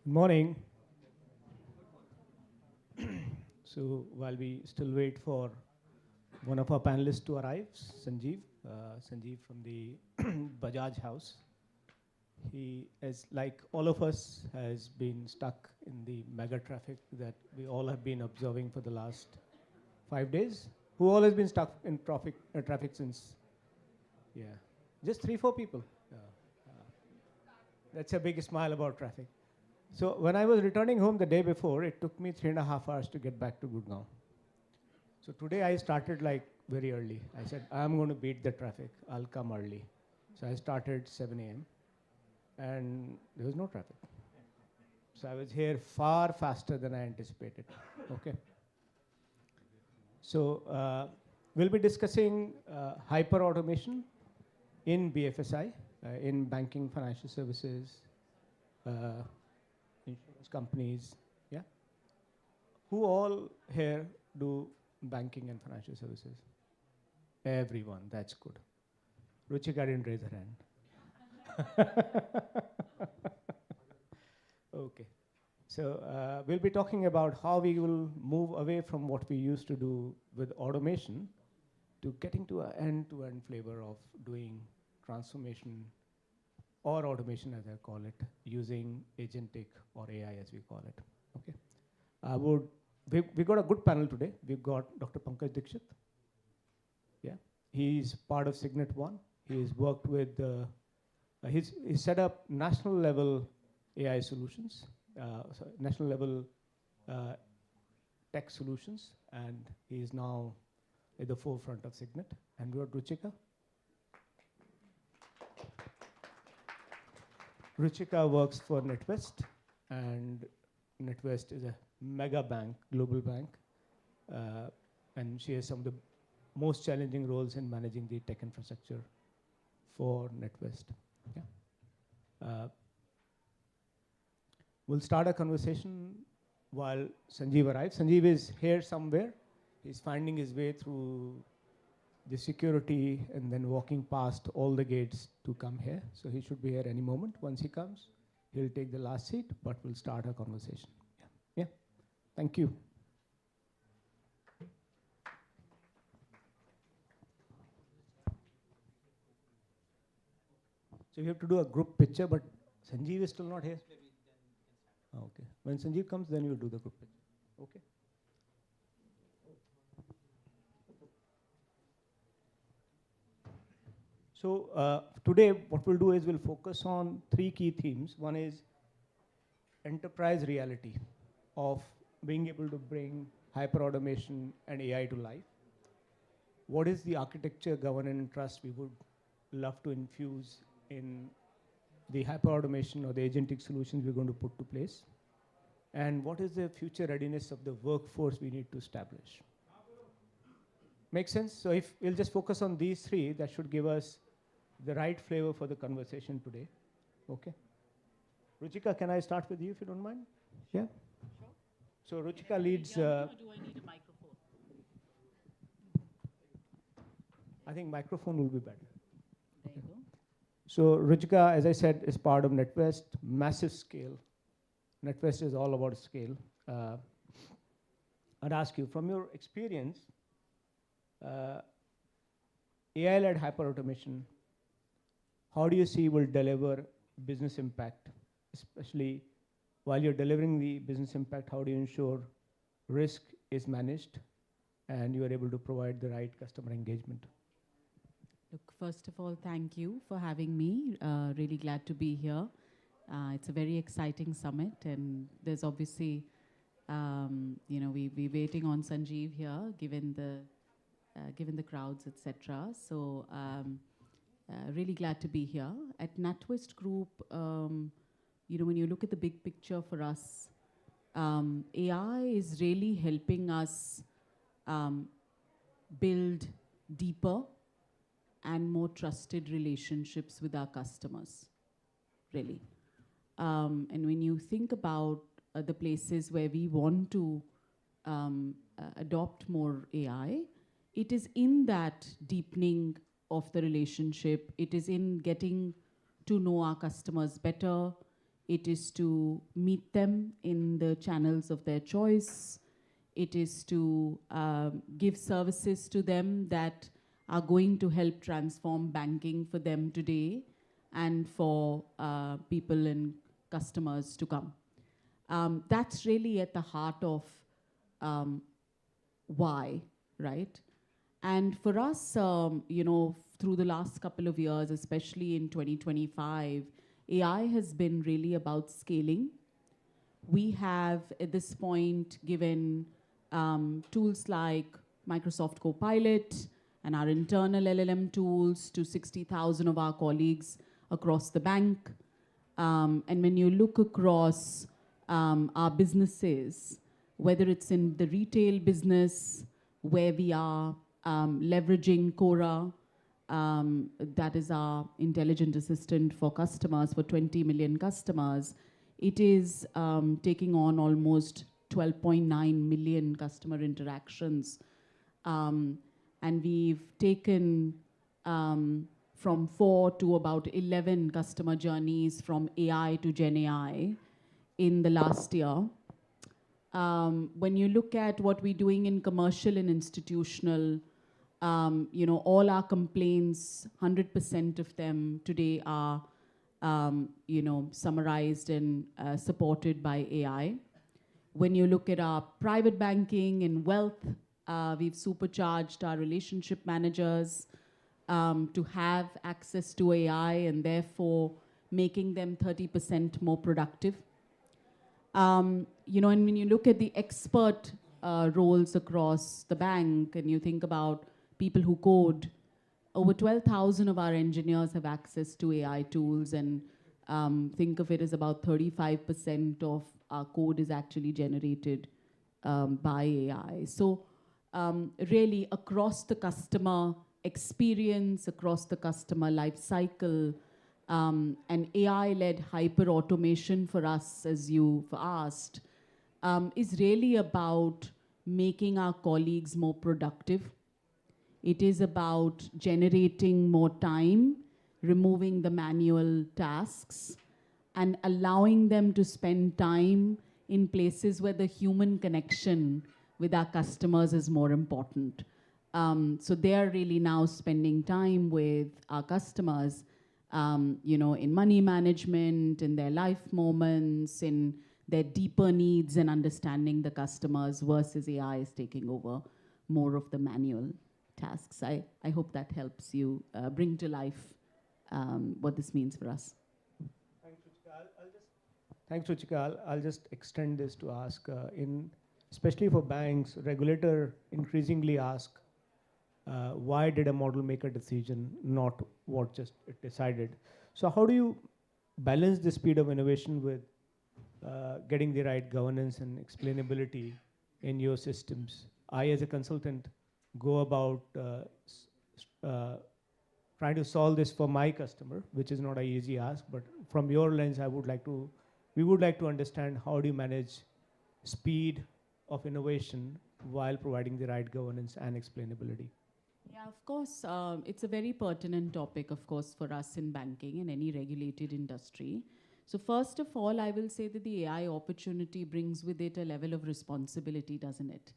Morning. So while we still wait for one of our panelists to arrive, Sanjeev from the Bajaj House. He, as like all of us, has been stuck in the mega traffic that we all have been observing for the last 5 days. Who all has been stuck in traffic since? Yeah, just 3, 4 people. That's a big smile about traffic. So when I was returning home the day before, it took me 3.5 hours to get back to Gurgaon. So today I started like very early. I said, I'm going to beat the traffic. I'll come early. So I started 7 a.m. and there was no traffic. So I was here far faster than I anticipated. Okay. So we'll be discussing hyper automation in BFSI, in banking, financial services, insurance companies. Yeah. Who all here do banking and financial services? Everyone. That's good. Ruchika didn't raise her hand. Okay. So we'll be talking about how we will move away from what we used to do with automation to getting to an end-to-end flavor of doing transformation or automation, as I call it, using agentic or AI, as we call it. Okay. We got a good panel today. We've got Dr. Pankaj Dikshit. Yeah, he's part of Signet One. He's worked with, he's set up national level AI solutions, national level tech solutions, and he's now at the forefront of Signet. And we got Ruchika. Ruchika works for NetWest, and NetWest is a mega bank, global bank, and she has some of the most challenging roles in managing the tech infrastructure for NetWest. Yeah. We'll start a conversation while Sanjeev arrives. Sanjeev is here somewhere. He's finding his way through the security and then walking past all the gates to come here. So he should be here any moment. Once he comes, he'll take the last seat, but we'll start our conversation. Yeah. Thank you. So you have to do a group picture, but Sanjeev is still not here. Okay. When Sanjeev comes, then we'll do the group picture. Okay. So today, what we'll do is we'll focus on 3 key themes. One is enterprise reality of being able to bring hyper automation and AI to life. What is the architecture, governance, and trust we would love to infuse in the hyper automation or the agentic solutions we're going to put to place? And what is the future readiness of the workforce we need to establish? Make sense? So if we'll just focus on these 3, that should give us the right flavor for the conversation today. Okay. Ruchika, can I start with you if you don't mind? Yeah. Sure. So Ruchika leads. Or do I need a microphone? I think microphone will be better. There you go. So Ruchika, as I said, is part of NetWest, massive scale. NetWest is all about scale. I'd ask you, from your experience, AI-led hyperautomation, how do you see will deliver business impact, especially while you're delivering the business impact, how do you ensure risk is managed and you are able to provide the right customer engagement? Look, first of all, thank you for having me. Really glad to be here. It's a very exciting summit, and there's obviously, we're waiting on Sanjeev here, given the crowds, etc. So really glad to be here. At NatWest Group, when you look at the big picture for us, AI is really helping us build deeper and more trusted relationships with our customers, really. And when you think about the places where we want to adopt more AI, it is in that deepening of the relationship. It is in getting to know our customers better. It is to meet them in the channels of their choice. It is to give services to them that are going to help transform banking for them today and for people and customers to come. That's really at the heart of why, right? And for us, through the last couple of years, especially in 2025, AI has been really about scaling. We have, at this point, given tools like Microsoft Copilot and our internal LLM tools to 60,000 of our colleagues across the bank. And when you look across our businesses, whether it's in the retail business, where we are leveraging Cora, that is our intelligent assistant for customers, for 20 million customers, it is taking on almost 12.9 million customer interactions. And we've taken from 4 to about 11 customer journeys from AI to Gen AI in the last year. When you look at what we're doing in commercial and institutional, all our complaints, 100% of them today are, summarized and supported by AI. When you look at our private banking and wealth, we've supercharged our relationship managers to have access to AI and therefore making them 30% more productive. And when you look at the expert roles across the bank and you think about people who code, over 12,000 of our engineers have access to AI tools, and think of it as about 35% of our code is actually generated by AI. So really across the customer experience, across the customer life cycle, and AI-led hyper-automation for us, as you've asked, is really about making our colleagues more productive. It is about generating more time, removing the manual tasks, and allowing them to spend time in places where the human connection with our customers is more important. So they are really now spending time with our customers, in money management, in their life moments, in their deeper needs and understanding the customers, versus AI is taking over more of the manual tasks. I hope that helps you bring to life what this means for us. Thanks, Ruchika. I'll just extend this to ask, especially for banks, regulator increasingly ask, why did a model make a decision, not what just it decided. So how do you balance the speed of innovation with getting the right governance and explainability in your systems? I, as a consultant, go about trying to solve this for my customer, which is not an easy ask, but from your lens, we would like to understand how do you manage speed of innovation while providing the right governance and explainability. Yeah, of course, it's a very pertinent topic, of course, for us in banking and any regulated industry. So first of all, I will say that the AI opportunity brings with it a level of responsibility, doesn't it?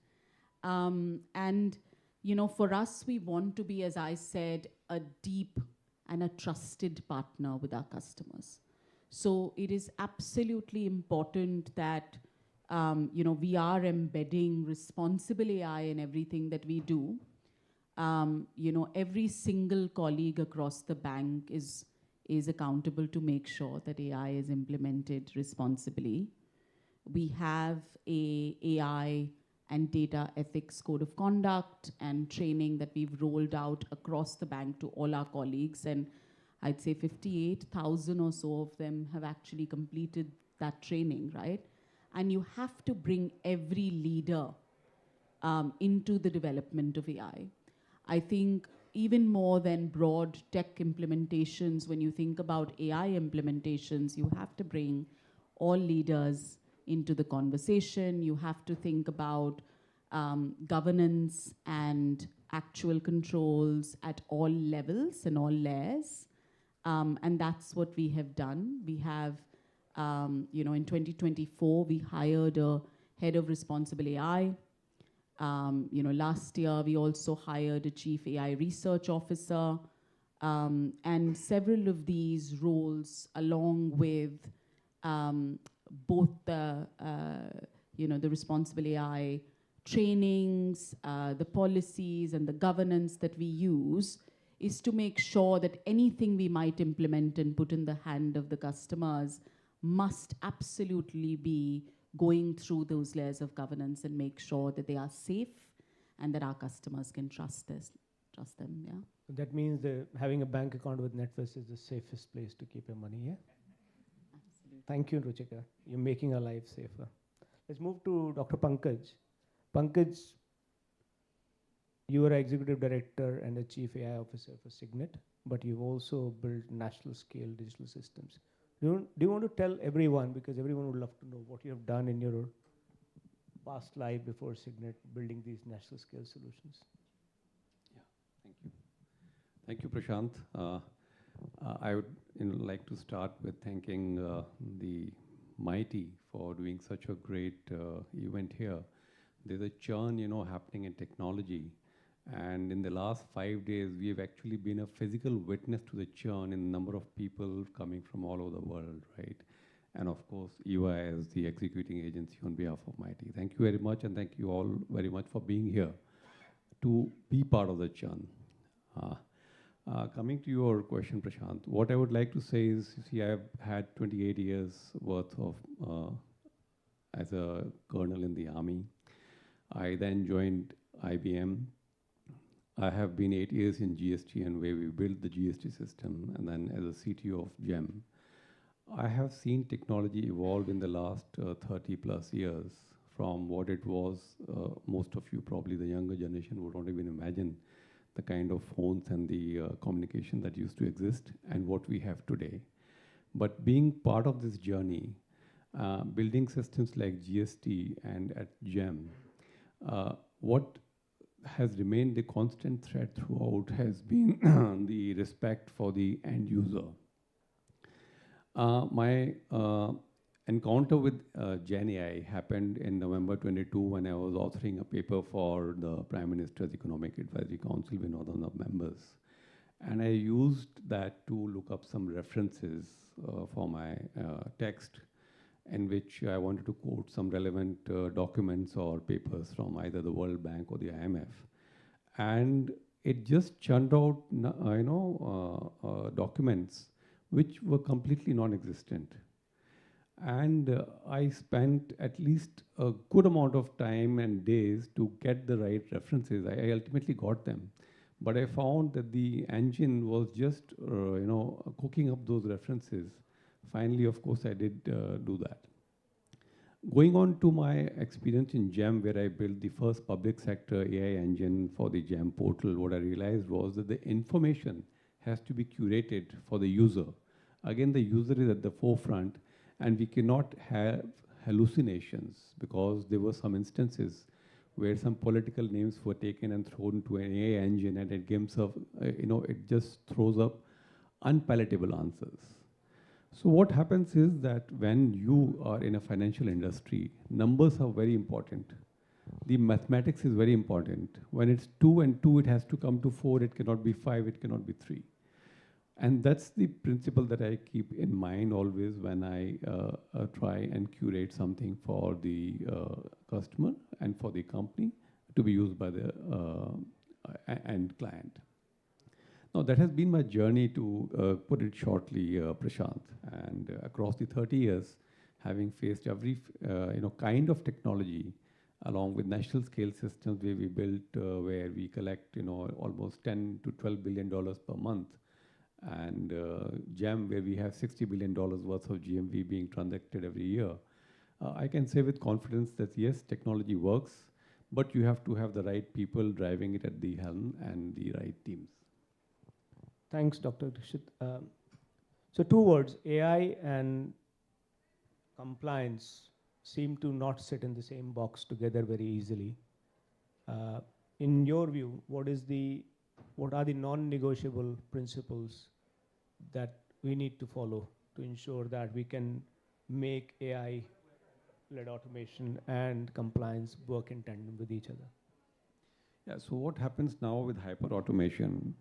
And for us, we want to be, as I said, a deep and a trusted partner with our customers. So it is absolutely important that we are embedding responsible AI in everything that we do. Every single colleague across the bank is accountable to make sure that AI is implemented responsibly. We have a AI and data ethics code of conduct and training that we've rolled out across the bank to all our colleagues. And I'd say 58,000 or so of them have actually completed that training, right? And you have to bring every leader into the development of AI. I think even more than broad tech implementations, when you think about AI implementations, you have to bring all leaders into the conversation. You have to think about governance and actual controls at all levels and all layers. And that's what we have done. We have In 2024, we hired a head of responsible AI. Last year, we also hired a chief AI research officer. And several of these roles, along with both the responsible AI trainings, the policies, and the governance that we use, is to make sure that anything we might implement and put in the hand of the customers must absolutely be going through those layers of governance and make sure that they are safe and that our customers can trust them, yeah. That means having a bank account with NetWest is the safest place to keep your money, yeah? Absolutely. Thank you, Ruchika. You're making our life safer. Let's move to Dr. Pankaj. Pankaj, you are executive director and a chief AI officer for Signet, but you've also built national scale digital systems. Do you want to tell everyone, because everyone would love to know what you have done in your past life before Signet, building these national scale solutions? Yeah, thank you. Thank you, Prashant. I would like to start with thanking the Mighty for doing such a great event here. There's a churn, happening in technology. And in the last 5 days, we have actually been a physical witness to the churn in the number of people coming from all over the world, right? And of course, EY as the executing agency on behalf of Mighty. Thank you very much, and thank you all very much for being here to be part of the churn. Coming to your question, Prashant, what I would like to say is, you see, I've had 28 years worth of as a colonel in the army. I then joined IBM. I have been 8 years in GST, and where we built the GST system, and then as a CTO of GEM. I have seen technology evolve in the last 30 plus years from what it was. Most of you, probably the younger generation, would not even imagine the kind of phones and the communication that used to exist and what we have today. But being part of this journey, building systems like GST and at GEM, what has remained the constant thread throughout has been the respect for the end user. My encounter with Gen AI happened in November 22 when I was authoring a paper for the Prime Minister's Economic Advisory Council with one of the members. And I used that to look up some references for my text, in which I wanted to quote some relevant documents or papers from either the World Bank or the IMF. And it just churned out documents which were completely non-existent. And I spent at least a good amount of time and days to get the right references. I ultimately got them. But I found that the engine was just, cooking up those references. Finally, of course, I did do that. Going on to my experience in GEM, where I built the first public sector AI engine for the GEM portal, what I realized was that the information has to be curated for the user. Again, the user is at the forefront, and we cannot have hallucinations, because there were some instances where some political names were taken and thrown into an AI engine, and it gives up, it just throws up unpalatable answers. So what happens is that when you are in a financial industry, numbers are very important. The mathematics is very important. When it's 2 and 2, it has to come to 4. It cannot be 5. It cannot be 3. And that's the principle that I keep in mind always when I try and curate something for the customer and for the company to be used by the end client. Now, that has been my journey, to put it shortly, Prashant. And across the 30 years, having faced every kind of technology, along with national scale systems where we built, where we collect almost $10 to $12 billion per month, and GEM, where we have $60 billion worth of GMV being transacted every year, I can say with confidence that yes, technology works, but you have to have the right people driving it at the helm and the right teams. Thanks, Dr. Dixit. So 2 words, AI and compliance, seem to not sit in the same box together very easily. In your view, what are the non-negotiable principles that we need to follow to ensure that we can make AI-led automation and compliance work in tandem with each other? Yeah, so what happens now with hyper automation?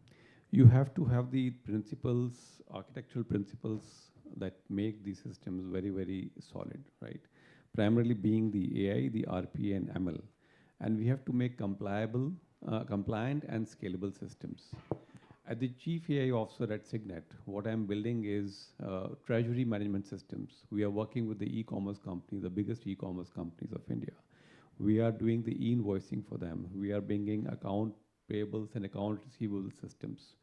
You have to have the principles, architectural principles that make these systems very, very solid, right? Primarily being the AI, the RPA, and ML. And we have to make compliant and scalable systems. At the Chief AI Officer at Signet, what I'm building is treasury management systems. We are working with the e-commerce companies, the biggest e-commerce companies of India. We are doing the e-invoicing for them. We are bringing account payables and account receivable systems.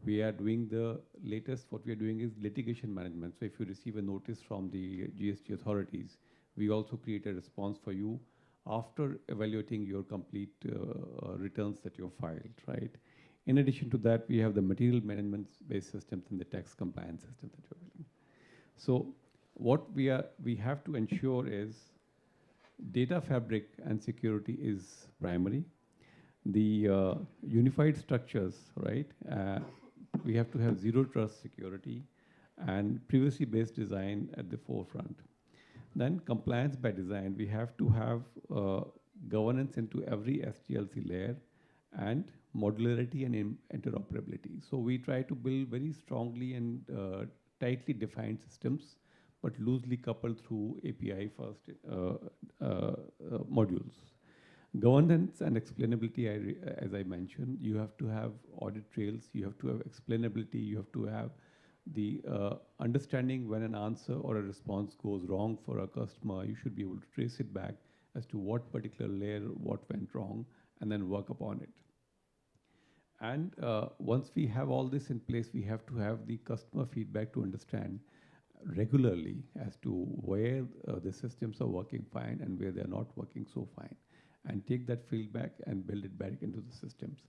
We are doing the latest, what we are doing is litigation management. So if you receive a notice from the GST authorities, we also create a response for you after evaluating your complete returns that you filed, right? In addition to that, we have the material management-based systems and the tax compliance system that we're building. So what we have to ensure is data fabric and security is primary. The unified structures, right? We have to have zero trust security and privacy-based design at the forefront. Then compliance by design, we have to have governance into every SDLC layer and modularity and interoperability. So we try to build very strongly and tightly defined systems, but loosely coupled through API first modules. Governance and explainability, as I mentioned, you have to have audit trails, you have to have explainability, you have to have the understanding when an answer or a response goes wrong for a customer. You should be able to trace it back as to what particular layer, what went wrong, and then work upon it. And once we have all this in place, we have to have the customer feedback to understand regularly as to where the systems are working fine and where they're not working so fine, and take that feedback and build it back into the systems.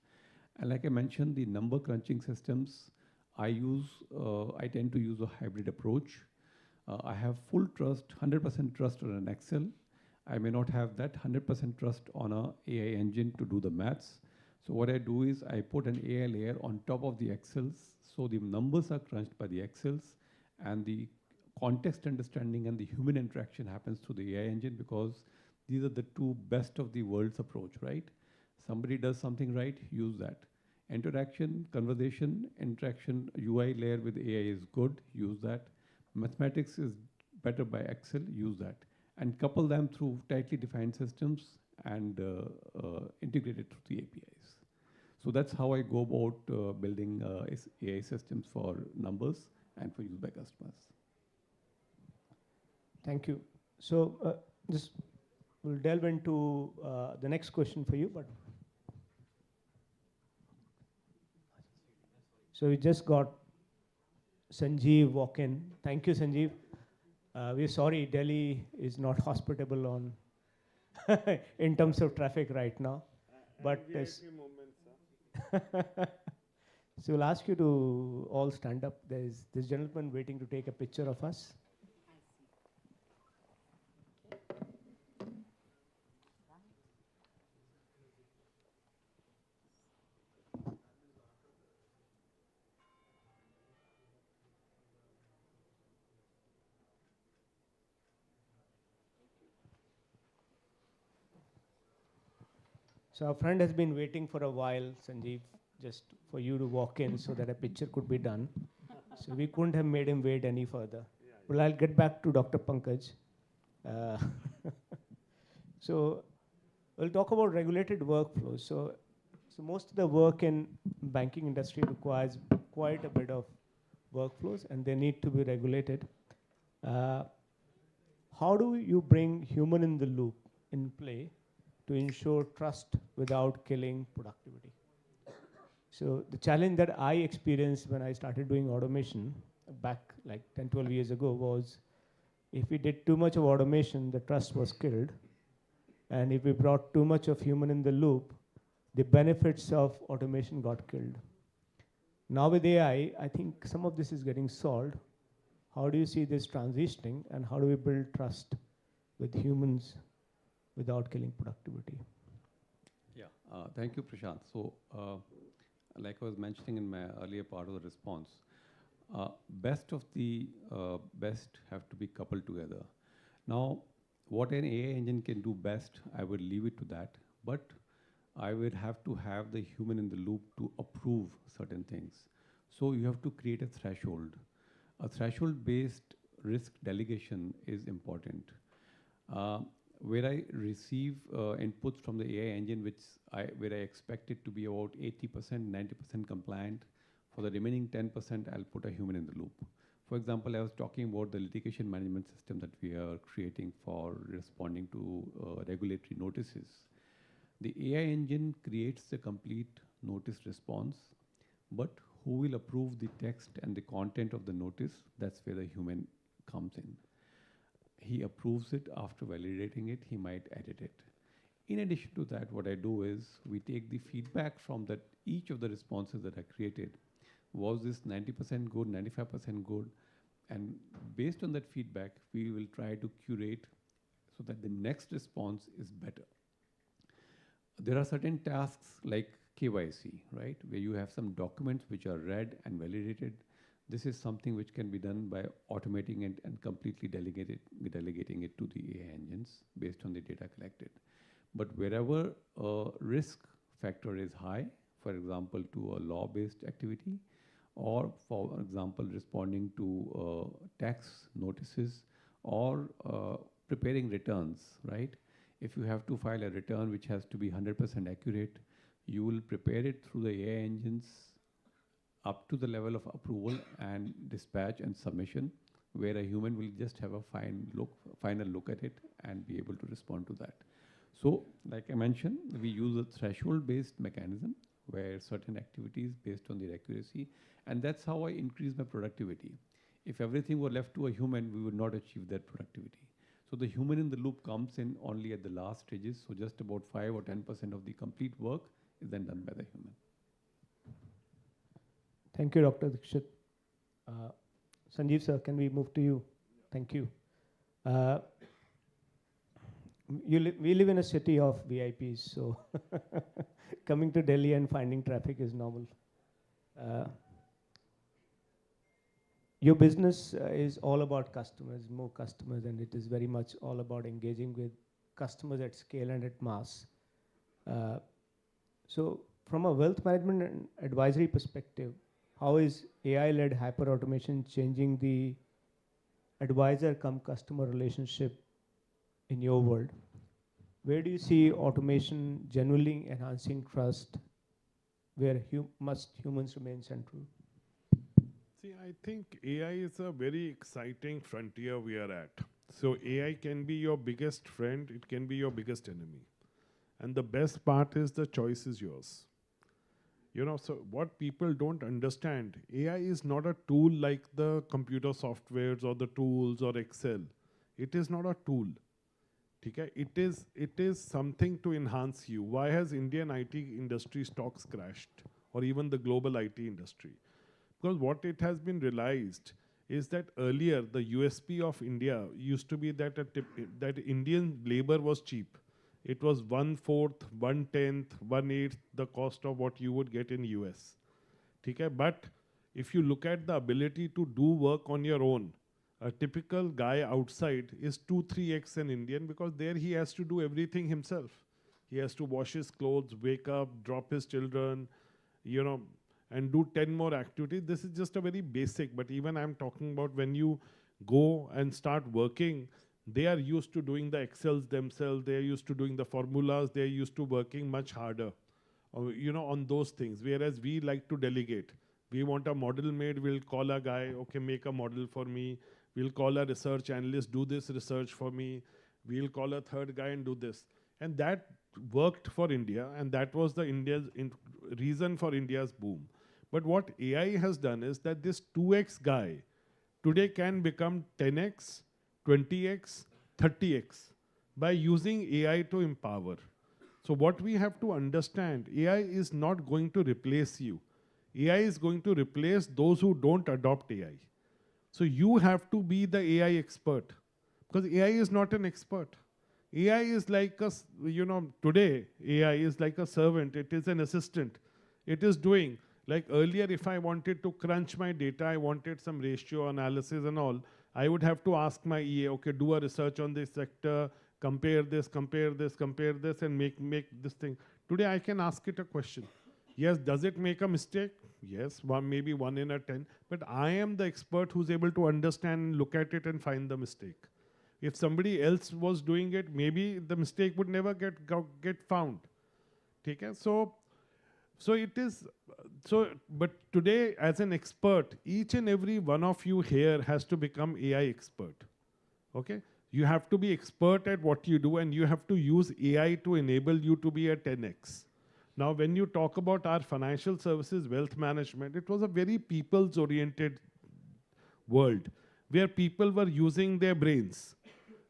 And like I mentioned, the number crunching systems, I tend to use a hybrid approach. I have full trust, 100% trust on an Excel. I may not have that 100% trust on a AI engine to do the maths. So what I do is I put an AI layer on top of the Excels, so the numbers are crunched by the Excels, and the context understanding and the human interaction happens through the AI engine, because these are the two best of the world's approach, right? Somebody does something right, use that. Interaction, conversation, interaction, UI layer with AI is good, use that. Mathematics is better by Excel, use that. And couple them through tightly defined systems and integrate it through the APIs. So that's how I go about building AI systems for numbers and for use by customers. Thank you. So just we'll delve into the next question for you, but so we just got Sanjeev walk in. Thank you, Sanjeev. We're sorry, Delhi is not hospitable on in terms of traffic right now, but so we'll ask you to all stand up. There's this gentleman waiting to take a picture of us. So our friend has been waiting for a while, Sanjeev, just for you to walk in so that a picture could be done. So we couldn't have made him wait any further. Well, I'll get back to Dr. Pankaj. So we'll talk about regulated workflows. So most of the work in banking industry requires quite a bit of workflows, and they need to be regulated. How do you bring human in the loop in play to ensure trust without killing productivity? So the challenge that I experienced when I started doing automation back like 10, 12 years ago was, if we did too much of automation, the trust was killed. And if we brought too much of human in the loop, the benefits of automation got killed. Now with AI, I think some of this is getting solved. How do you see this transitioning, and how do we build trust with humans without killing productivity? Yeah, thank you, Prashant. So like I was mentioning in my earlier part of the response, Best of the best have to be coupled together. Now, what an AI engine can do best, I will leave it to that. But I will have to have the human in the loop to approve certain things. So you have to create a threshold. A threshold-based risk delegation is important. Uh, where I receive inputs from the AI engine, where I expect it to be about 80%, 90% compliant, for the remaining 10%, I'll put a human in the loop. For example, I was talking about the litigation management system that we are creating for responding to regulatory notices. The AI engine creates the complete notice response, but who will approve the text and the content of the notice? That's where the human comes in. He approves it. After validating it, he might edit it. In addition to that, what I do is we take the feedback from that each of the responses that I created. Was this 90% good, 95% good? And based on that feedback, we will try to curate so that the next response is better. There are certain tasks like KYC, right, where you have some documents which are read and validated. This is something which can be done by automating it and completely delegating it to the AI engines based on the data collected. But wherever a risk factor is high, for example, to a law-based activity, or for example, responding to tax notices or preparing returns, right? If you have to file a return which has to be 100% accurate, you will prepare it through the AI engines up to the level of approval and dispatch and submission, where a human will just have a final look at it and be able to respond to that. So, like I mentioned, we use a threshold-based mechanism where certain activities based on their accuracy, and that's how I increase my productivity. If everything were left to a human, we would not achieve that productivity. So the human in the loop comes in only at the last stages, so just about 5 or 10% of the complete work is then done by the human. Thank you, Dr. Dikshit. Sanjeev sir, can we move to you? Thank you. We live in a city of VIPs, so coming to Delhi and finding traffic is normal. Your business is all about customers, more customers, and it is very much all about engaging with customers at scale and at mass. So from a wealth management and advisory perspective, how is AI-led hyperautomation changing the advisor-cum-customer relationship in your world? Where do you see automation genuinely enhancing trust? Where must humans remain central? See, I think AI is a very exciting frontier we are at. So AI can be your biggest friend, it can be your biggest enemy. And the best part is the choice is yours. You know, so what people don't understand, AI is not a tool like the computer softwares or the tools or Excel. It is not a tool. Okay? It is something to enhance you. Why has Indian IT industry stocks crashed? Or even the global IT industry? Because what it has been realized is that earlier the USP of India used to be that that Indian labor was cheap. It was 1/4, 1/10, 1/8 the cost of what you would get in US. Okay? But if you look at the ability to do work on your own, a typical guy outside is 2-3x an Indian, because there he has to do everything himself. He has to wash his clothes, wake up, drop his children, you know, and do 10 more activities. This is just a very basic, but even I'm talking about when you go and start working, they are used to doing the Excels themselves, they are used to doing the formulas, they are used to working much harder, you know, on those things. Whereas we like to delegate. We want a model made, we'll call a guy, okay, make a model for me. We'll call a research analyst, do this research for me. We'll call a third guy and do this. And that worked for India, and that was the reason for India's boom. But what AI has done is that this 2x guy today can become 10x, 20x, 30x by using AI to empower. So what we have to understand, AI is not going to replace you. AI is going to replace those who don't adopt AI. So you have to be the AI expert, because AI is not an expert. AI is like a, you know, today AI is like a servant. It is an assistant. It is doing. Like earlier, if I wanted to crunch my data, I wanted some ratio analysis and all, I would have to ask my EA, okay, do a research on this sector, compare this, compare this, compare this, and make this thing. Today, I can ask it a question. Yes, does it make a mistake? Yes, maybe 1 in a 10. But I am the expert who's able to understand, look at it, and find the mistake. If somebody else was doing it, maybe the mistake would never get found. Okay? So it is, but today as an expert, each and every one of you here has to become AI expert. Okay? You have to be expert at what you do, and you have to use AI to enable you to be a 10x. Now, when you talk about our financial services, wealth management, it was a very people's-oriented world where people were using their brains.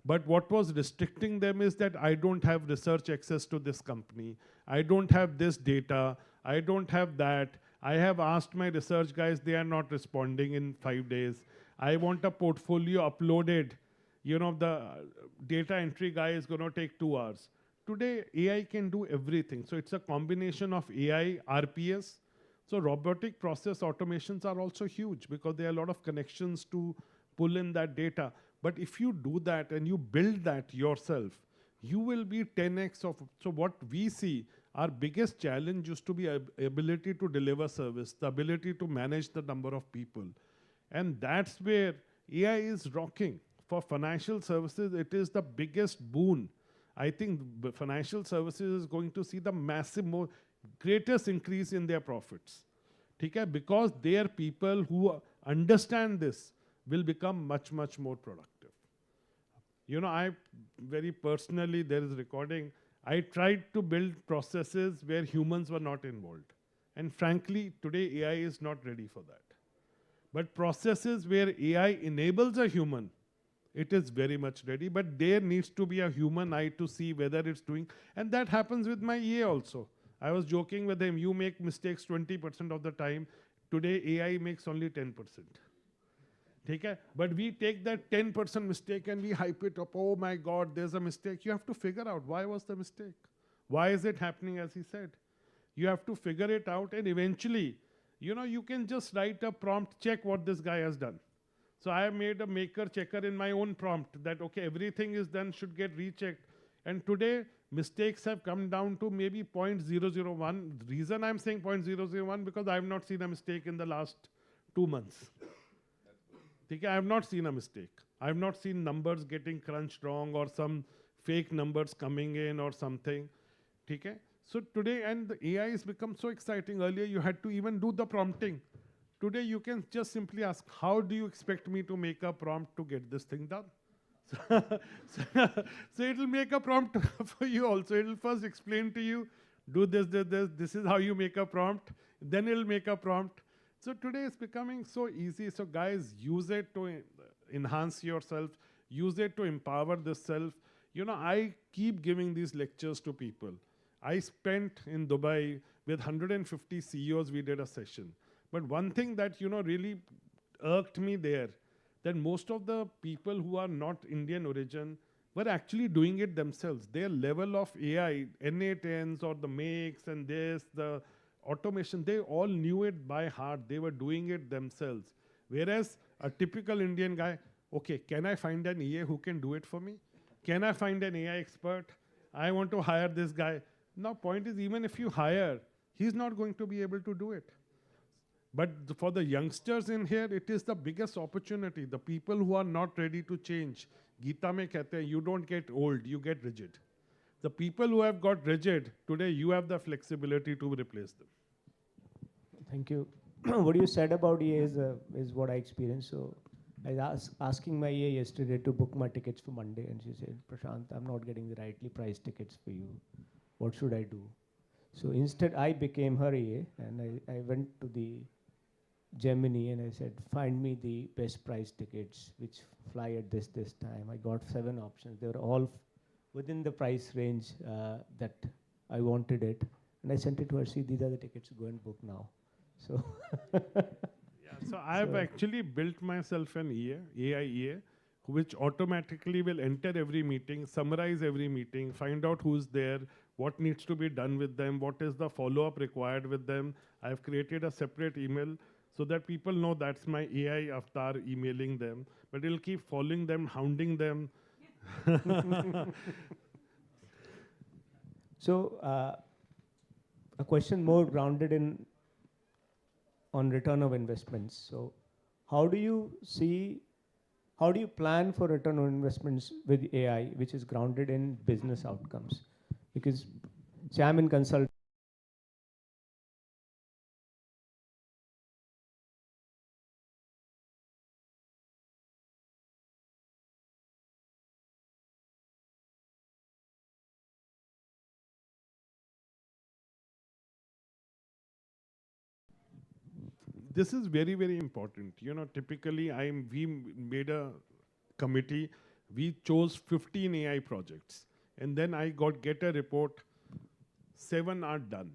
But what was restricting them is that I don't have research access to this company. I don't have this data. I don't have that. I have asked my research guys, they are not responding in 5 days. I want a portfolio uploaded. You know, the data entry guy is going to take 2 hours. Today, AI can do everything. So it's a combination of AI, RPS. So robotic process automations are also huge because there are a lot of connections to pull in that data. But if you do that and you build that yourself, you will be 10x of. So what we see, our biggest challenge used to be ability to deliver service, the ability to manage the number of people. And that's where AI is rocking. For financial services, it is the biggest boon. I think financial services is going to see the massive, greatest increase in their profits. Okay? Because their people who understand this will become much, much more productive. You know, I very personally, there is recording, I tried to build processes where humans were not involved. And frankly, today AI is not ready for that. But processes where AI enables a human, it is very much ready, but there needs to be a human eye to see whether it's doing, and that happens with my EA also. I was joking with him, you make mistakes 20% of the time, today AI makes only 10%. Okay? But we take that 10% mistake and we hype it up, oh my God, there's a mistake. You have to figure out why was the mistake? Why is it happening as he said? You have to figure it out, and eventually, you know, you can just write a prompt, check what this guy has done. So I have made a maker checker in my own prompt that, okay, everything is done, should get rechecked. And today, mistakes have come down to maybe 0.001. The reason I'm saying 0.001 because I have not seen a mistake in the last 2 months. Okay, I have not seen a mistake. I have not seen numbers getting crunched wrong or some fake numbers coming in or something. Okay? So today, and the AI has become so exciting. Earlier, you had to even do the prompting. Today, you can just simply ask, how do you expect me to make a prompt to get this thing done? So it will make a prompt for you also. It will first explain to you, do this, this, this. This is how you make a prompt. Then it will make a prompt. So today it's becoming so easy. So guys, use it to enhance yourself. Use it to empower the self. You know, I keep giving these lectures to people. I spent in Dubai with 150 CEOs, we did a session. But one thing that, you know, really irked me there, that most of the people who are not Indian origin were actually doing it themselves. Their level of AI, N8Ns or the makes and this, the automation, they all knew it by heart. They were doing it themselves. Whereas a typical Indian guy, okay, can I find an EA who can do it for me? Can I find an AI expert? I want to hire this guy. Now, point is, even if you hire, he's not going to be able to do it. But for the youngsters in here, it is the biggest opportunity. The people who are not ready to change. Gita mein kehte hain, you don't get old, you get rigid. The people who have got rigid, today you have the flexibility to replace them. Thank you. What you said about EA is what I experienced. So I was asking my EA yesterday to book my tickets for Monday, and she said, Prashant, I'm not getting the rightly priced tickets for you. What should I do? So instead, I became her EA, and I went to the Gemini and I said, find me the best price tickets which fly at this time. I got 7 options. They were all within the price range that I wanted it. And I sent it to her, see, these are the tickets, go and book now. So, so I have actually built myself an AI EA, which automatically will enter every meeting, summarize every meeting, find out who's there, what needs to be done with them, what is the follow-up required with them. I've created a separate email so that people know that's my AI avatar emailing them, but it'll keep following them, hounding them. So a question more grounded in on return of investments. So how do you see, how do you plan for return on investments with AI, which is grounded in business outcomes? Because say I'm in consulting. This is very, very important. You know, typically we made a committee, we chose 15 AI projects. And then I get a report, 7 are done.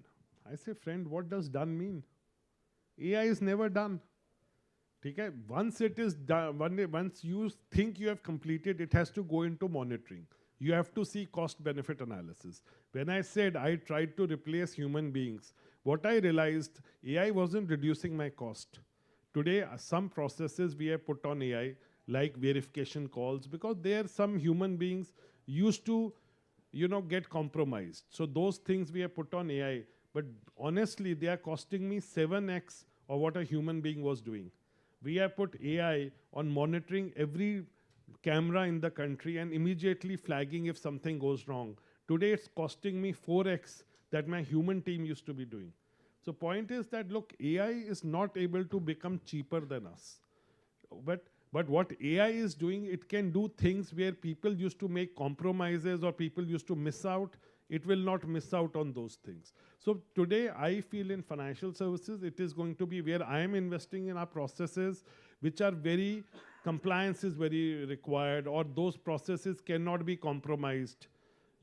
I say, friend, what does done mean? AI is never done. Okay? Once it is done, once you think you have completed, it has to go into monitoring. You have to see cost benefit analysis. When I said I tried to replace human beings, what I realized, AI wasn't reducing my cost. Today, some processes we have put on AI, like verification calls, because there some human beings used to, get compromised. So those things we have put on AI, but honestly, they are costing me 7x of what a human being was doing. We have put AI on monitoring every camera in the country and immediately flagging if something goes wrong. Today it's costing me 4x that my human team used to be doing. So point is that, look, AI is not able to become cheaper than us. But what AI is doing, it can do things where people used to make compromises or people used to miss out. It will not miss out on those things. So today, I feel in financial services, it is going to be where I am investing in our processes, which are very, compliance is very required, or those processes cannot be compromised.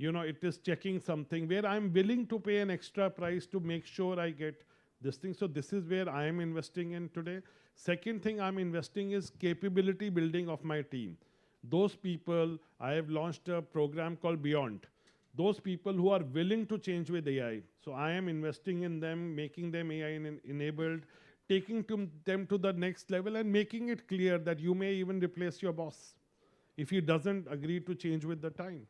It is checking something where I'm willing to pay an extra price to make sure I get this thing. So this is where I am investing in today. Second thing I'm investing is capability building of my team. Those people, I have launched a program called Beyond. Those people who are willing to change with AI. So I am investing in them, making them AI enabled, taking them to the next level and making it clear that you may even replace your boss if he doesn't agree to change with the time.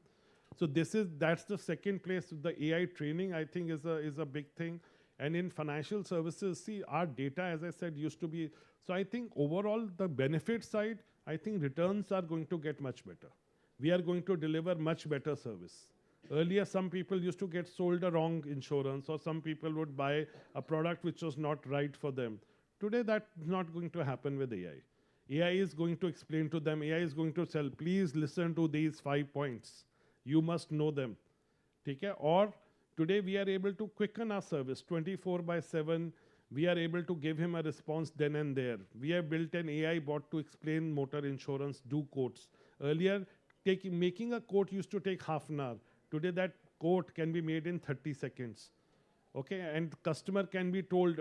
So that's the second place. The AI training, I think, is a big thing. And in financial services, see, our data, as I said, used to be. So I think overall, the benefit side, I think returns are going to get much better. We are going to deliver much better service. Earlier, some people used to get sold a wrong insurance, or some people would buy a product which was not right for them. Today, that's not going to happen with AI. AI is going to explain to them, AI is going to tell, please listen to these 5 points. You must know them. Okay? Or today we are able to quicken our service 24/7. We are able to give him a response then and there. We have built an AI bot to explain motor insurance, do quotes. Earlier, making a quote used to take half an hour. Today that quote can be made in 30 seconds. Okay, and customer can be told,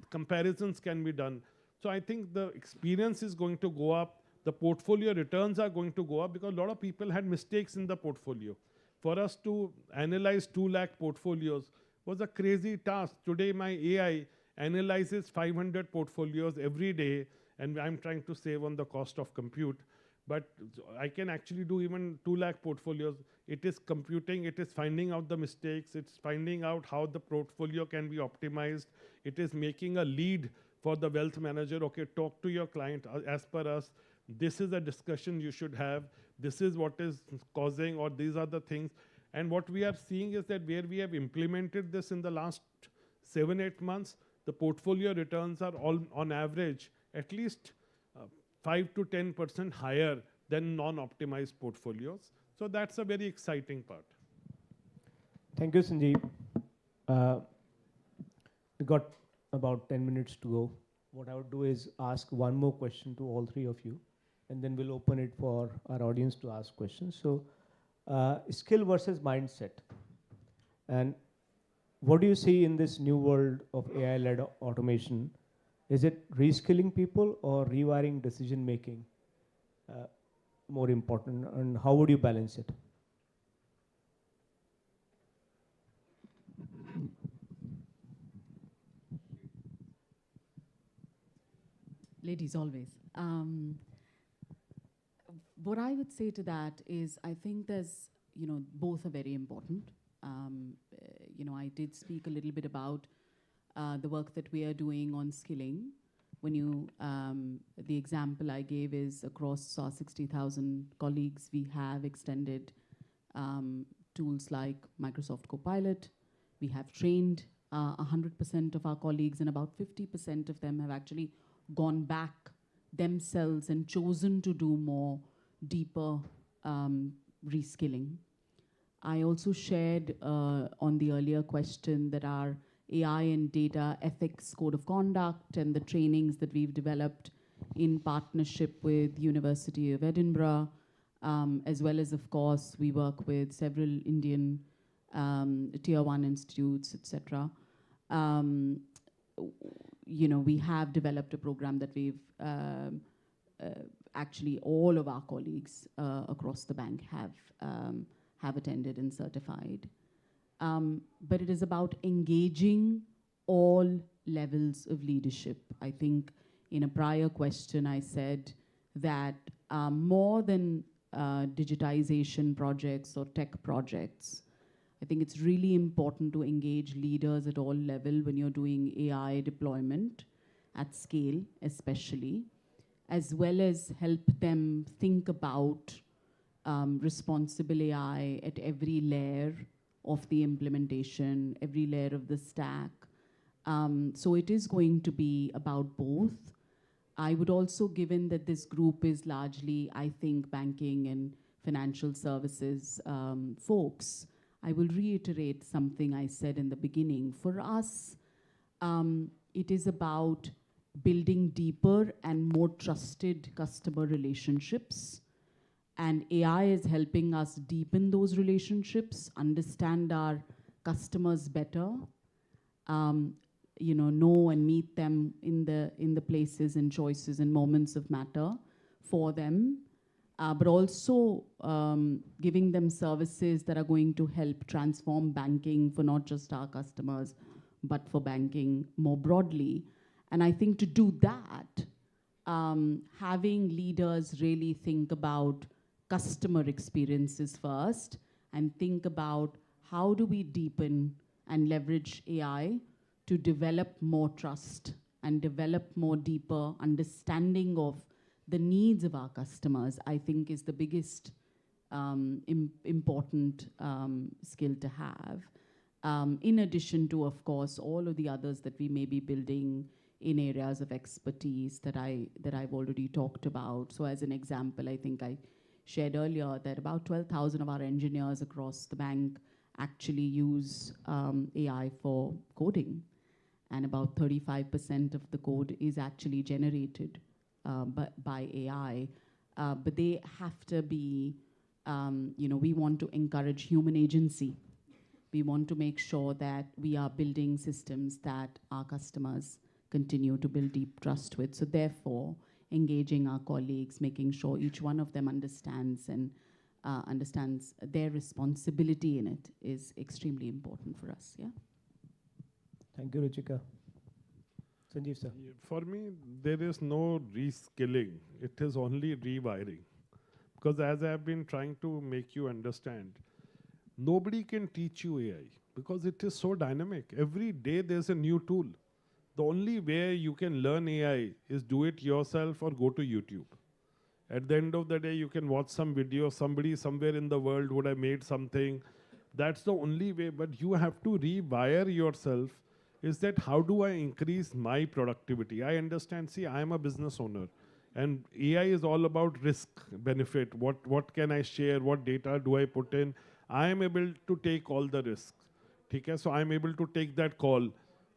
comparisons can be done. So I think the experience is going to go up. The portfolio returns are going to go up because a lot of people had mistakes in the portfolio. For us to analyze 2 lakh portfolios was a crazy task. Today my AI analyzes 500 portfolios every day, and I'm trying to save on the cost of compute. But I can actually do even 2 lakh portfolios. It is computing, it is finding out the mistakes, it's finding out how the portfolio can be optimized. It is making a lead for the wealth manager. Okay, talk to your client as per us. This is a discussion you should have. This is what is causing, or these are the things. And what we are seeing is that where we have implemented this in the last 7-8 months, the portfolio returns are all on average at least 5 to 10% higher than non-optimized portfolios. So that's a very exciting part. Thank you, Sanjeev. We got about 10 minutes to go. What I would do is ask one more question to all three of you, and then we'll open it for our audience to ask questions. So, skill versus mindset. And what do you see in this new world of AI-led automation? Is it reskilling people or rewiring decision making more important, and how would you balance it? Ladies always. What I would say to that is I think there's, both are very important. I did speak a little bit about the work that we are doing on skilling. The example I gave is across our 60,000 colleagues, we have extended tools like Microsoft Copilot. We have trained 100% of our colleagues, and about 50% of them have actually gone back themselves and chosen to do more deeper reskilling. I also shared on the earlier question that our AI and data ethics code of conduct and the trainings that we've developed in partnership with University of Edinburgh, as well as, of course, we work with several Indian tier 1 institutes, etc. We have developed a program that we've actually all of our colleagues across the bank have attended and certified. But it is about engaging all levels of leadership. I think in a prior question I said that more than digitization projects or tech projects, I think it's really important to engage leaders at all levels when you're doing AI deployment at scale, especially, as well as help them think about responsible AI at every layer of the implementation, every layer of the stack. So it is going to be about both. I would also, given that this group is largely, I think, banking and financial services folks, I will reiterate something I said in the beginning. For us, it is about building deeper and more trusted customer relationships. And AI is helping us deepen those relationships, understand our customers better, know and meet them in the places and choices and moments of matter for them, but also giving them services that are going to help transform banking for not just our customers, but for banking more broadly. And I think to do that, having leaders really think about customer experiences first and think about how do we deepen and leverage AI to develop more trust and develop more deeper understanding of the needs of our customers, I think is the biggest important skill to have. In addition to, of course, all of the others that we may be building in areas of expertise that I've already talked about. So as an example, I think I shared earlier that about 12,000 of our engineers across the bank actually use AI for coding. And about 35% of the code is actually generated by AI. But they have to be, we want to encourage human agency. We want to make sure that we are building systems that our customers continue to build deep trust with. So therefore, engaging our colleagues, making sure each one of them understands and understands their responsibility in it is extremely important for us, yeah? Thank you, Ruchika. Sanjeev, sir. For me, there is no reskilling. It is only rewiring. Because as I have been trying to make you understand, nobody can teach you AI because it is so dynamic. Every day there's a new tool. The only way you can learn AI is do it yourself or go to YouTube. At the end of the day, you can watch some video, somebody somewhere in the world would have made something. That's the only way, but you have to rewire yourself. Is that how do I increase my productivity? I understand, see, I am a business owner and AI is all about risk, benefit. What can I share? What data do I put in? I am able to take all the risks. Okay? So I am able to take that call.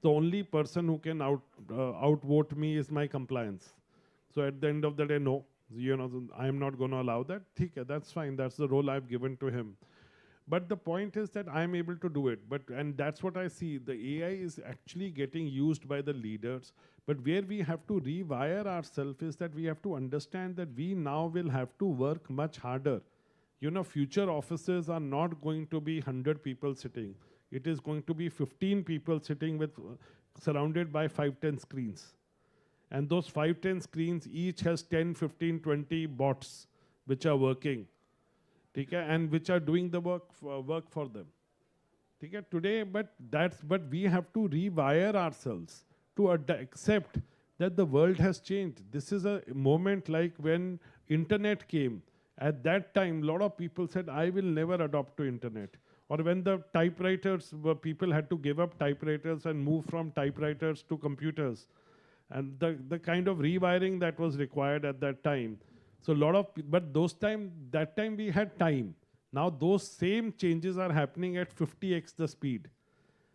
The only person who can outvote me is my compliance. So at the end of the day, no, I am not going to allow that. Okay, that's fine. That's the role I've given to him. But the point is that I'm able to do it. And that's what I see. The AI is actually getting used by the leaders. But where we have to rewire ourselves is that we have to understand that we now will have to work much harder. Future offices are not going to be 100 people sitting. It is going to be 15 people sitting with surrounded by 5-10 screens. And those 5, 10 screens each has 10, 15, 20 bots which are working, okay, and which are doing the work for them. Okay, today, but we have to rewire ourselves to accept that the world has changed. This is a moment like when internet came. At that time, a lot of people said, I will never adopt to internet. Or when the typewriters were, people had to give up typewriters and move from typewriters to computers. And the kind of rewiring that was required at that time. So a lot of, but that time we had time. Now those same changes are happening at 50x the speed.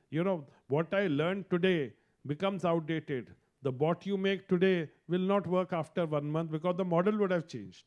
You know, what I learned today becomes outdated. The bot you make today will not work after 1 month because the model would have changed.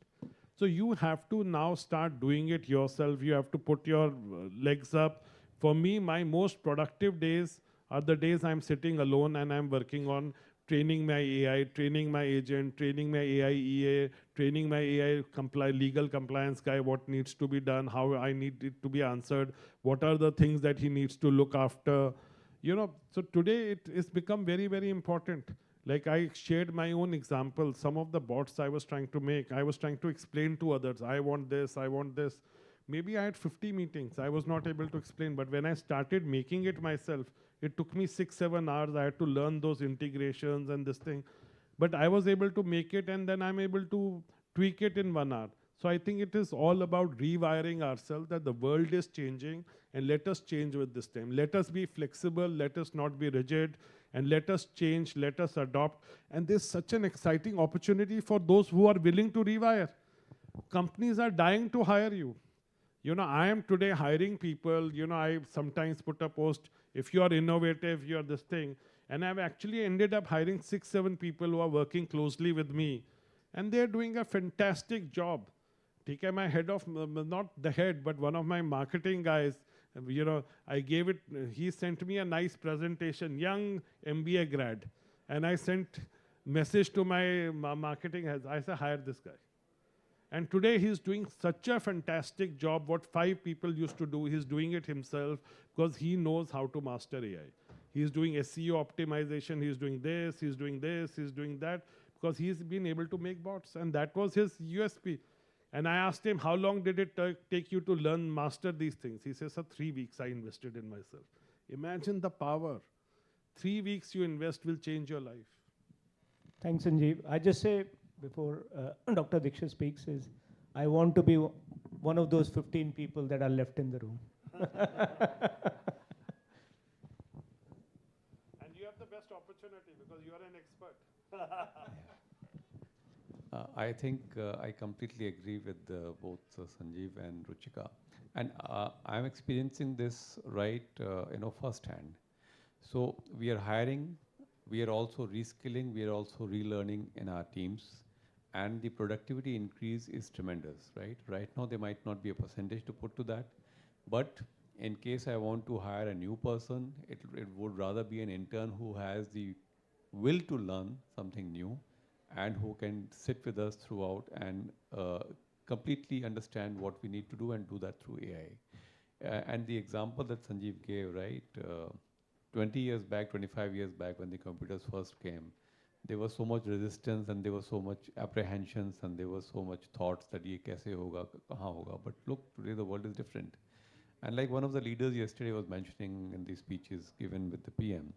So you have to now start doing it yourself. You have to put your legs up. For me, my most productive days are the days I'm sitting alone and I'm working on training my AI, training my agent, training my AI EA, training my AI legal compliance guy, what needs to be done, how I need it to be answered, what are the things that he needs to look after. You know, so today it has become very, very important. Like I shared my own example, some of the bots I was trying to make, I was trying to explain to others, I want this, I want this. Maybe I had 50 meetings, I was not able to explain, but when I started making it myself, it took me 6, 7 hours. I had to learn those integrations and this thing. But I was able to make it, and then I'm able to tweak it in 1 hour. So I think it is all about rewiring ourselves, that the world is changing, and let us change with this time. Let us be flexible, let us not be rigid, and let us change, let us adopt. And there's such an exciting opportunity for those who are willing to rewire. Companies are dying to hire you. You know, I am today hiring people. You know, I sometimes put a post, if you are innovative, you are this thing. And I've actually ended up hiring 6, 7 people who are working closely with me. And they're doing a fantastic job. Take my head of, not the head, but one of my marketing guys, you know, I gave it, he sent me a nice presentation, young MBA grad. And I sent message to my marketing heads. I said, hire this guy. And today he's doing such a fantastic job. What 5 people used to do, he's doing it himself because he knows how to master AI. He's doing SEO optimization, he's doing this, he's doing this, he's doing that, because he's been able to make bots. And that was his USP. And I asked him, how long did it take you to learn, master these things? He says, 3 weeks I invested in myself. Imagine the power. 3 weeks you invest will change your life. Thanks, Sanjeev. I just say, before Dr. Dikshit speaks, is I want to be one of those 15 people that are left in the room. And you have the best opportunity because you are an expert. I think I completely agree with both Sanjeev and Ruchika. And I'm experiencing this right, firsthand. So we are hiring, we are also reskilling, we are also relearning in our teams. And the productivity increase is tremendous, right? Right now, there might not be a percentage to put to that. But in case I want to hire a new person, it would rather be an intern who has the will to learn something new and who can sit with us throughout and completely understand what we need to do and do that through AI. And the example that Sanjeev gave, right? 20 years back, 25 years back, when the computers first came, there was so much resistance and there was so much apprehensions and there was so much thoughts that ye kaise hoga, kahan hoga. But look, today the world is different. And like one of the leaders yesterday was mentioning in the speeches given with the PM,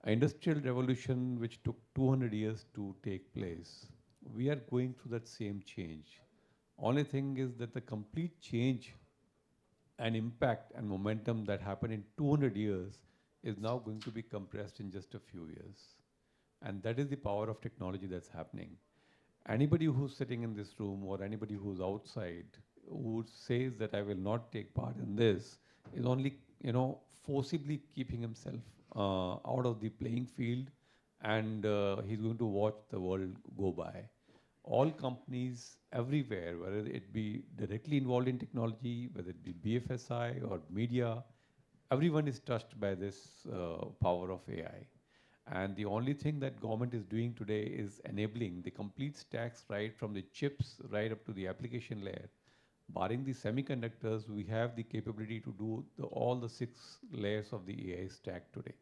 industrial revolution which took 200 years to take place, we are going through that same change. Only thing is that the complete change and impact and momentum that happened in 200 years is now going to be compressed in just a few years. And that is the power of technology that's happening. Anybody who's sitting in this room or anybody who's outside who says that I will not take part in this is only, forcibly keeping himself out of the playing field, and he's going to watch the world go by. All companies everywhere, whether it be directly involved in technology, whether it be BFSI or media, everyone is touched by this power of AI. And the only thing that government is doing today is enabling the complete stacks, right from the chips right up to the application layer. Barring the semiconductors, we have the capability to do all the 6 layers of the AI stack today.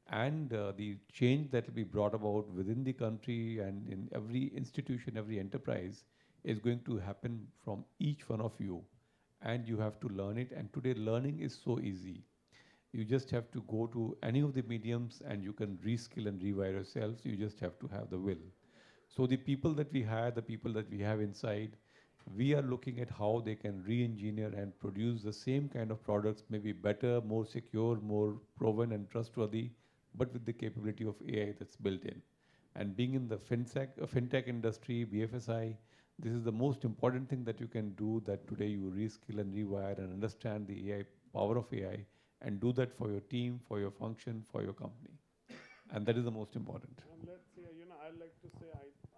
and the change that will be brought about within the country and in every institution, every enterprise is going to happen from each one of you. And you have to learn it. And today, learning is so easy. You just have to go to any of the mediums and you can reskill and rewire yourselves. You just have to have the will. So the people that we hire, the people that we have inside, we are looking at how they can re-engineer and produce the same kind of products, maybe better, more secure, more proven and trustworthy, but with the capability of AI that's built in. And being in the fintech industry, BFSI, this is the most important thing that you can do, that today you reskill and rewire and understand the AI, power of AI, and do that for your team, for your function, for your company. And that is the most important. And let's say, I like to say,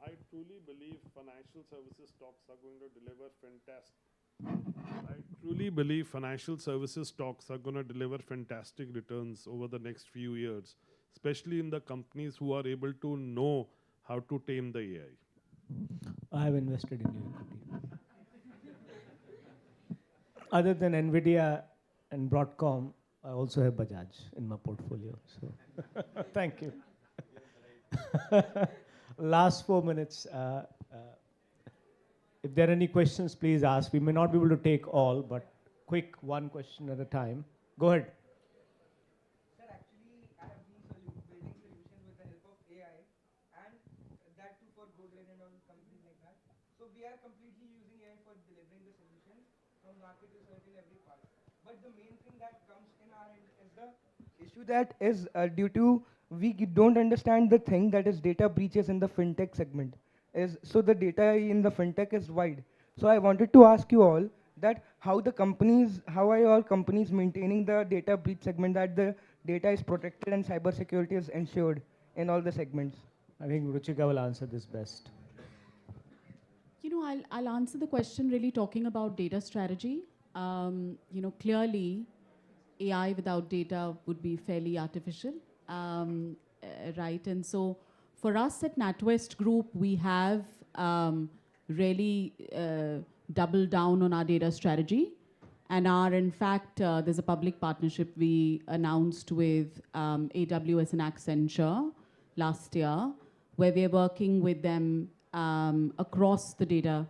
I truly believe financial services stocks are going to deliver fantastic. I truly believe financial services stocks are going to deliver fantastic returns over the next few years, especially in the companies who are able to know how to tame the AI. I have invested in your equity. Other than Nvidia and Broadcom, I also have Bajaj in my portfolio. So, thank you. Last 4 minutes. If there are any questions, please ask. We may not be able to take all, but quick, one question at a time. Go ahead. Sir, actually, I have been building solutions with the help of AI, and that too for Godrej and all companies like that. So we are completely using AI for delivering the solutions from market research in every part. But the main thing that comes in our end is the issue that is due to don't understand the thing that is data breaches in the fintech segment. So the data in the fintech is wide. So I wanted to ask you all that how are your companies maintaining the data breach segment, that the data is protected and cybersecurity is ensured in all the segments? I think Ruchika will answer this best. I'll answer the question really talking about data strategy. Clearly, AI without data would be fairly artificial, right? And so for us at NatWest Group, we have really doubled down on our data strategy. And in fact, there's a public partnership we announced with AWS and Accenture last year, where we're working with them across the data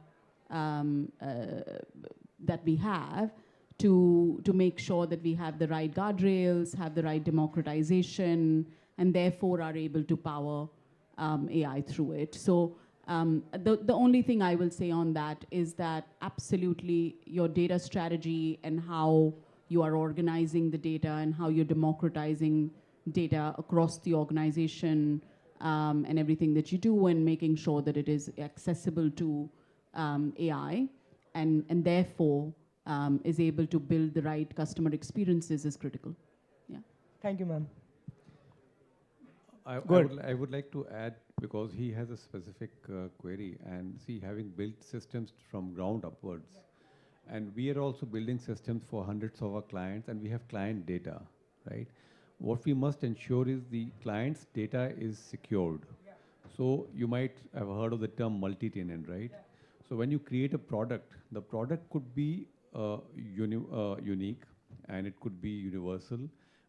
that we have to make sure that we have the right guardrails, have the right democratization, and therefore are able to power AI through it. So the only thing I will say on that is that absolutely your data strategy and how you are organizing the data and how you're democratizing data across the organization and everything that you do, and making sure that it is accessible to AI and therefore is able to build the right customer experiences is critical. Yeah. Thank you, ma'am. I would like to add, because he has a specific query, and see, having built systems from ground upwards, and we are also building systems for hundreds of our clients, and we have client data, right? What we must ensure is the client's data is secured. Yeah. So you might have heard of the term multi-tenant, right? Yeah. So when you create a product, the product could be unique and it could be universal,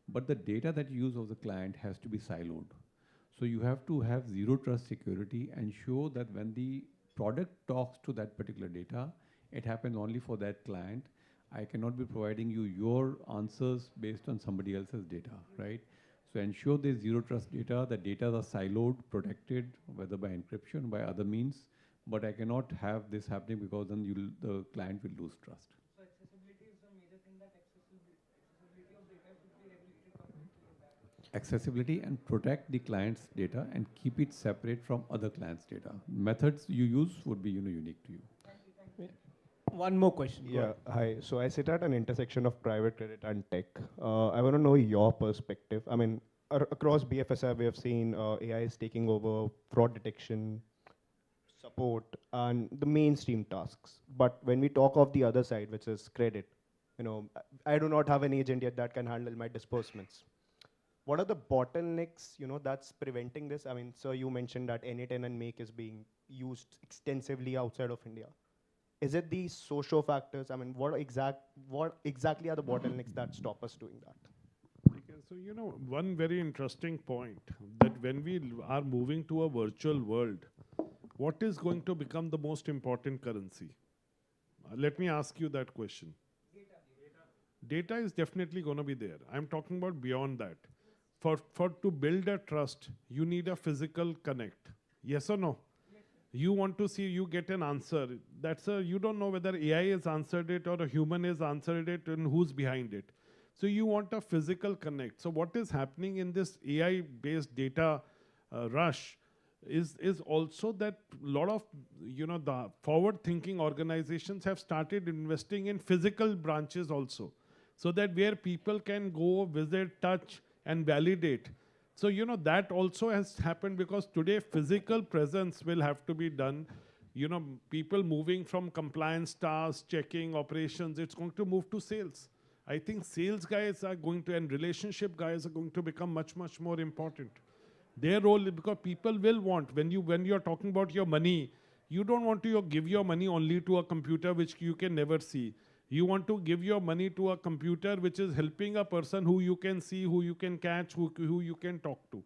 but the data that you use of the client has to be siloed. So you have to have zero trust security and show that when the product talks to that particular data, it happens only for that client. I cannot be providing you your answers based on somebody else's data, right? So ensure there's zero trust data, the data are siloed, protected, whether by encryption, by other means, but I cannot have this happening because then the client will lose trust. So accessibility is the major thing, that accessibility of data should be regulated completely. Accessibility and protect the client's data and keep it separate from other clients' data. Methods you use would be unique to you. Thank you. One more question. Go Yeah, ahead. hi. So I sit at an intersection of private credit and tech. I want to know your perspective. I mean, across BFSI, we have seen AI is taking over fraud detection, support, and the mainstream tasks. But when we talk of the other side, which is credit, I do not have an agent yet that can handle my disbursements. What are the bottlenecks, that's preventing this? I mean, so you mentioned that N8N and Make is being used extensively outside of India. Is it the social factors? I mean, what exactly are the bottlenecks that stop us doing that? Because So, one very interesting point that when we are moving to a virtual world, what is going to become the most important currency? Let me ask you that question. Data is definitely going to be there. I'm talking about beyond that. For to build a trust, you need a physical connect. Yes or no? You want to see you get an answer. You don't know whether AI has answered it or a human has answered it and who's behind it. So you want a physical connect. So what is happening in this AI based data rush is also that a lot of the forward thinking organizations have started investing in physical branches also, so that where people can go visit, touch and validate. So that also has happened, because today physical presence will have to be done. People moving from compliance tasks, checking operations, it's going to move to sales. I think sales guys are going to, and relationship guys are going to become much more important. Their role, because people will want, when you're talking about your money, you don't want to give your money only to a computer which you can never see. You want to give your money to a computer which is helping a person who you can see, who you can catch, who you can talk to.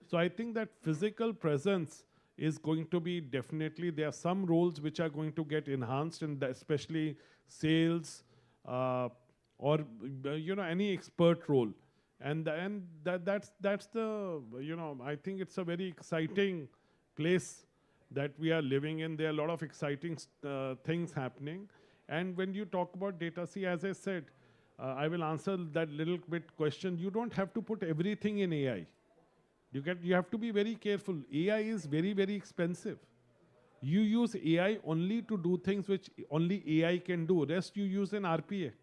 So I think that physical presence is going to be definitely, there are some roles which are going to get enhanced, and especially sales, or any expert role. And that's the, I think it's a very exciting place that we are living in. There are a lot of exciting things happening. And when you talk about data, see, as I said, I will answer that little bit question. You don't have to put everything in AI. You have to be very careful. AI is very expensive. You use AI only to do things which only AI can do. Rest you use an RPA.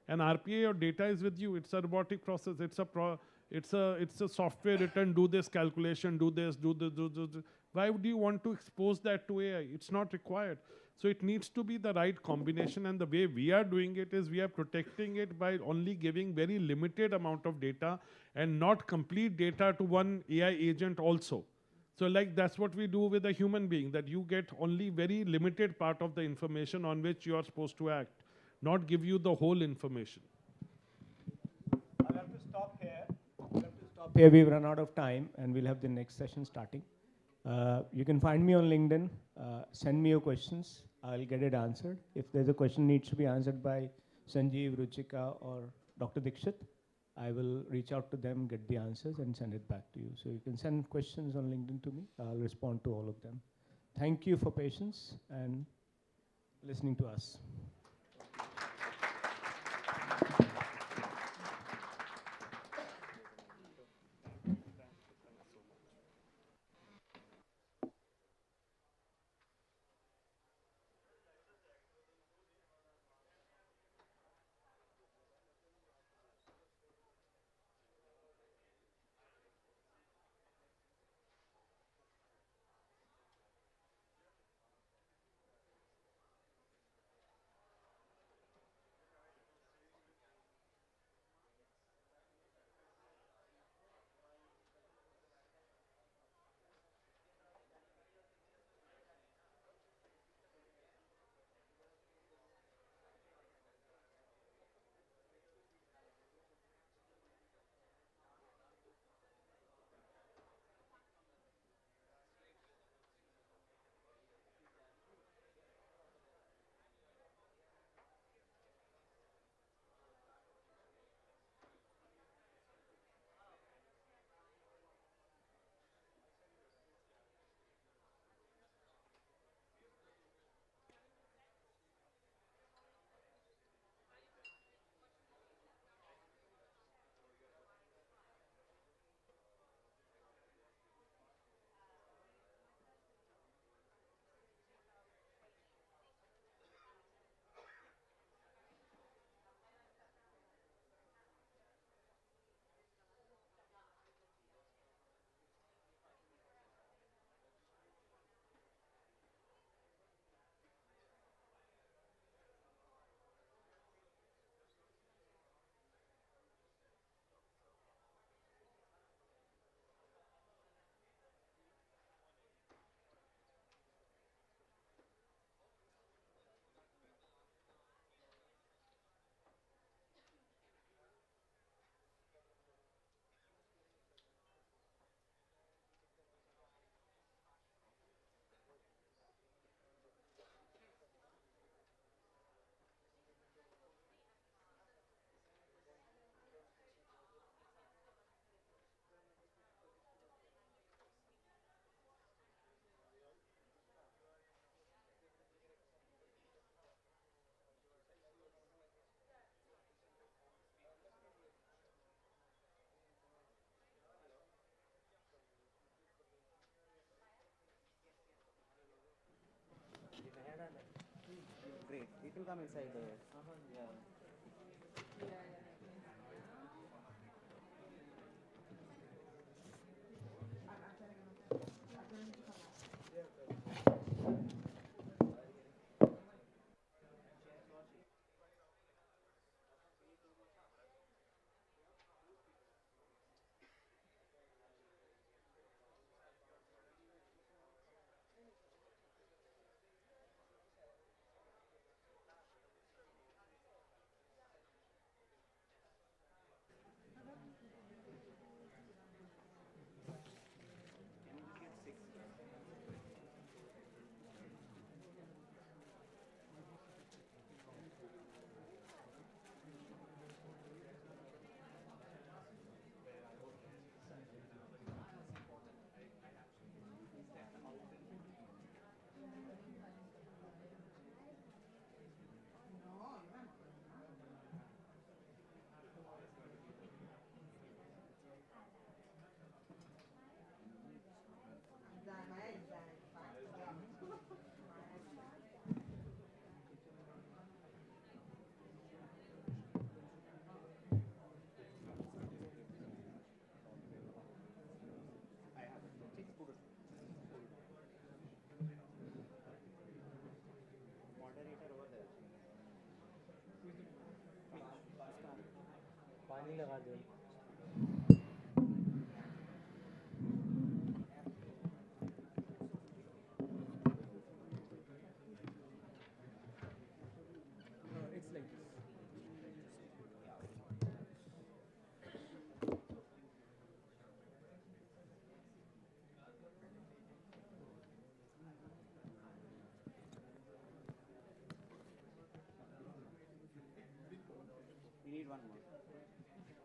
And RPA, your data is with you. It's a robotic process. It's a software written. Do this calculation. Do this. Do this. Do this. Why would you want to expose that to AI? It's not required. So it needs to be the right combination. And the way we are doing it is we are protecting it by only giving very limited amount of data and not complete data to one AI agent also. So like that's what we do with a human being, that you get only very limited part of the information on which you are supposed to act, not give you the whole information. I'll have to stop here. We've run out of time, and we'll have the next session starting. You can find me on LinkedIn. Send me your questions. I'll get it answered. If there's a question needs to be answered by Sanjeev, Ruchika, or Dr. Dikshit, I will reach out to them, get the answers, and send it back to you. So you can send questions on LinkedIn to me. I'll respond to all of them. Thank you for patience and listening to us. will come inside there. Yeah. Moderator over there. पानी लगा दो It's like this. We need one more.